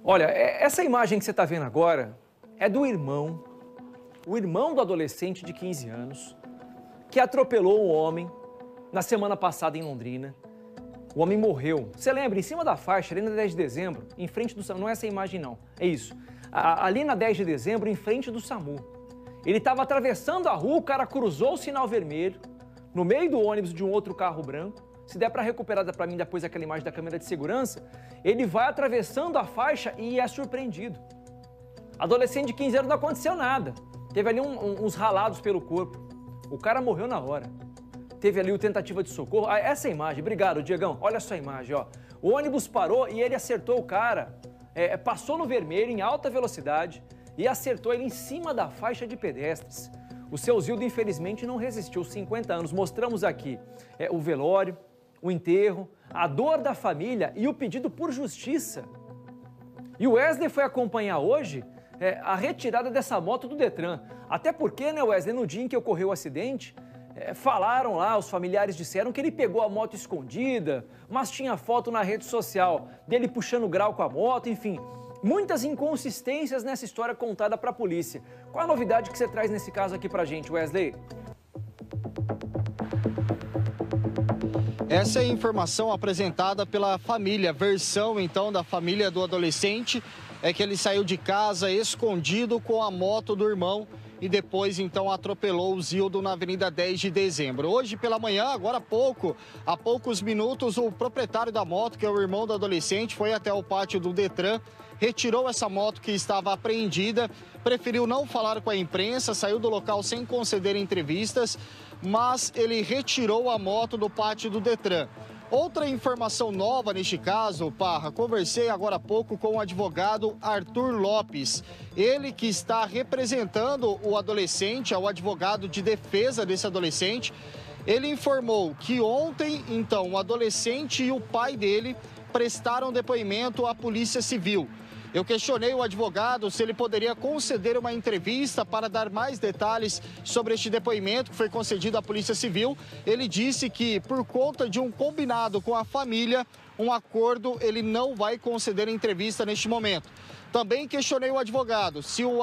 Olha, essa imagem que você está vendo agora é do irmão, o irmão do adolescente de 15 anos, que atropelou um homem na semana passada em Londrina. O homem morreu. Você lembra? Em cima da faixa, ali na 10 de dezembro, em frente do SAMU. Não é essa imagem, não. É isso. Ali na 10 de dezembro, em frente do SAMU. Ele estava atravessando a rua, o cara cruzou o sinal vermelho, no meio do ônibus de um outro carro branco. Se der para recuperar para mim depois aquela imagem da câmera de segurança, ele vai atravessando a faixa e é surpreendido. Adolescente de 15 anos, não aconteceu nada. Teve ali uns ralados pelo corpo. O cara morreu na hora. Teve ali o tentativa de socorro. Essa imagem, obrigado, Diegão. Olha só a imagem, ó. O ônibus parou e ele acertou o cara. Passou no vermelho em alta velocidade e acertou ele em cima da faixa de pedestres. O seu Zildo, infelizmente, não resistiu. 50 anos. Mostramos aqui o velório, o enterro, a dor da família e o pedido por justiça. E o Wesley foi acompanhar hoje a retirada dessa moto do Detran. Até porque, né, Wesley, no dia em que ocorreu o acidente, falaram lá, os familiares disseram que ele pegou a moto escondida, mas tinha foto na rede social dele puxando grau com a moto, enfim. Muitas inconsistências nessa história contada para a polícia. Qual a novidade que você traz nesse caso aqui pra gente, Wesley? Essa é a informação apresentada pela família, versão então da família do adolescente, é que ele saiu de casa escondido com a moto do irmão e depois então atropelou o Zildo na Avenida 10 de Dezembro. Hoje pela manhã, agora há poucos minutos, o proprietário da moto, que é o irmão do adolescente, foi até o pátio do Detran, retirou essa moto que estava apreendida, preferiu não falar com a imprensa, saiu do local sem conceder entrevistas, mas ele retirou a moto do pátio do Detran. Outra informação nova neste caso, Parra, conversei agora há pouco com o advogado Arthur Lopes. Ele que está representando o adolescente, é o advogado de defesa desse adolescente. Ele informou que ontem, então, o adolescente e o pai dele prestaram depoimento à Polícia Civil. Eu questionei o advogado se ele poderia conceder uma entrevista para dar mais detalhes sobre este depoimento que foi concedido à Polícia Civil. Ele disse que, por conta de um combinado com a família, um acordo, ele não vai conceder entrevista neste momento. Também questionei o advogado se o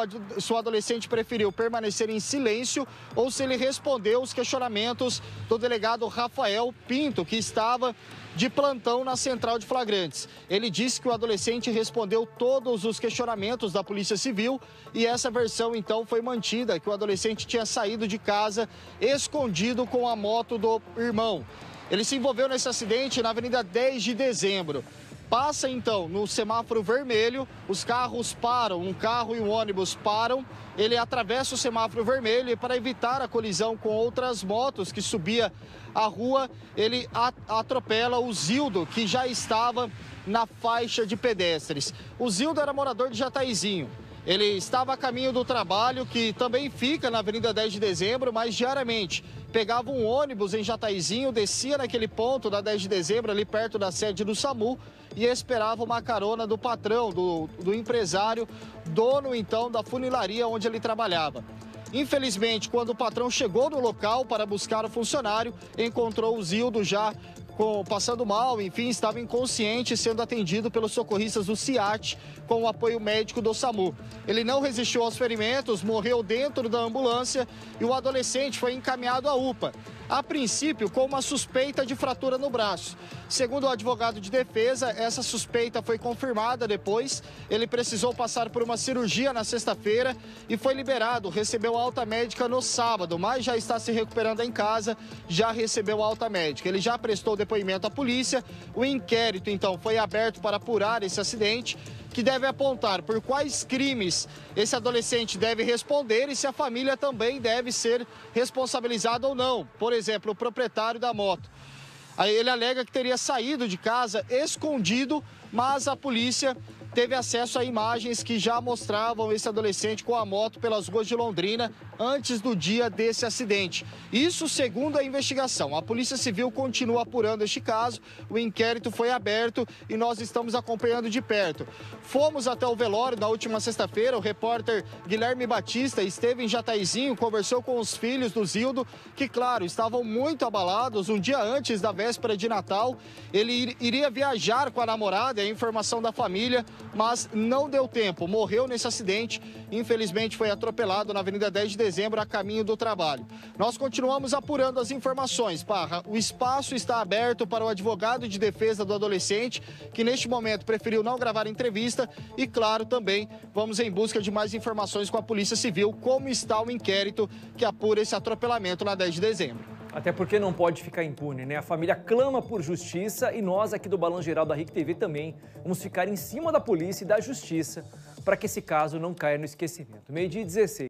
adolescente preferiu permanecer em silêncio ou se ele respondeu os questionamentos do delegado Rafael Pinto, que estava de plantão na central de flagrantes. Ele disse que o adolescente respondeu todos os questionamentos da Polícia Civil e essa versão então foi mantida, que o adolescente tinha saído de casa escondido com a moto do irmão. Ele se envolveu nesse acidente na Avenida 10 de Dezembro. Passa então no semáforo vermelho, os carros param, um carro e um ônibus param, ele atravessa o semáforo vermelho e para evitar a colisão com outras motos que subia a rua, ele atropela o Zildo, que já estava na faixa de pedestres. O Zildo era morador de Jataizinho. Ele estava a caminho do trabalho, que também fica na Avenida 10 de Dezembro, mas diariamente pegava um ônibus em Jataizinho, descia naquele ponto da 10 de Dezembro, ali perto da sede do SAMU, e esperava uma carona do patrão, do empresário, dono então da funilaria onde ele trabalhava. Infelizmente, quando o patrão chegou no local para buscar o funcionário, encontrou o Zildo já passando mal, enfim, estava inconsciente, sendo atendido pelos socorristas do SIAT com o apoio médico do SAMU. Ele não resistiu aos ferimentos, morreu dentro da ambulância e o adolescente foi encaminhado à UPA. A princípio, com uma suspeita de fratura no braço. Segundo o advogado de defesa, essa suspeita foi confirmada depois. Ele precisou passar por uma cirurgia na sexta-feira e foi liberado. Recebeu alta médica no sábado, mas já está se recuperando em casa, já recebeu alta médica. Ele já prestou depoimento à polícia. O inquérito, então, foi aberto para apurar esse acidente, que deve apontar por quais crimes esse adolescente deve responder e se a família também deve ser responsabilizada ou não. Por exemplo, o proprietário da moto. Aí ele alega que teria saído de casa escondido, mas a polícia teve acesso a imagens que já mostravam esse adolescente com a moto pelas ruas de Londrina antes do dia desse acidente. Isso segundo a investigação. A Polícia Civil continua apurando este caso, o inquérito foi aberto e nós estamos acompanhando de perto. Fomos até o velório na última sexta-feira, o repórter Guilherme Batista esteve em Jataizinho, conversou com os filhos do Zildo, que claro, estavam muito abalados. Um dia antes da véspera de Natal, ele iria viajar com a namorada, é a informação da família, mas não deu tempo, morreu nesse acidente, infelizmente foi atropelado na Avenida 10 de Dezembro, a caminho do trabalho. Nós continuamos apurando as informações, Parra. O espaço está aberto para o advogado de defesa do adolescente, que neste momento preferiu não gravar entrevista, e claro, também vamos em busca de mais informações com a Polícia Civil, como está o inquérito que apura esse atropelamento na 10 de dezembro. Até porque não pode ficar impune, né? A família clama por justiça e nós aqui do Balanço Geral da RIC TV também vamos ficar em cima da polícia e da justiça para que esse caso não caia no esquecimento. 12h16.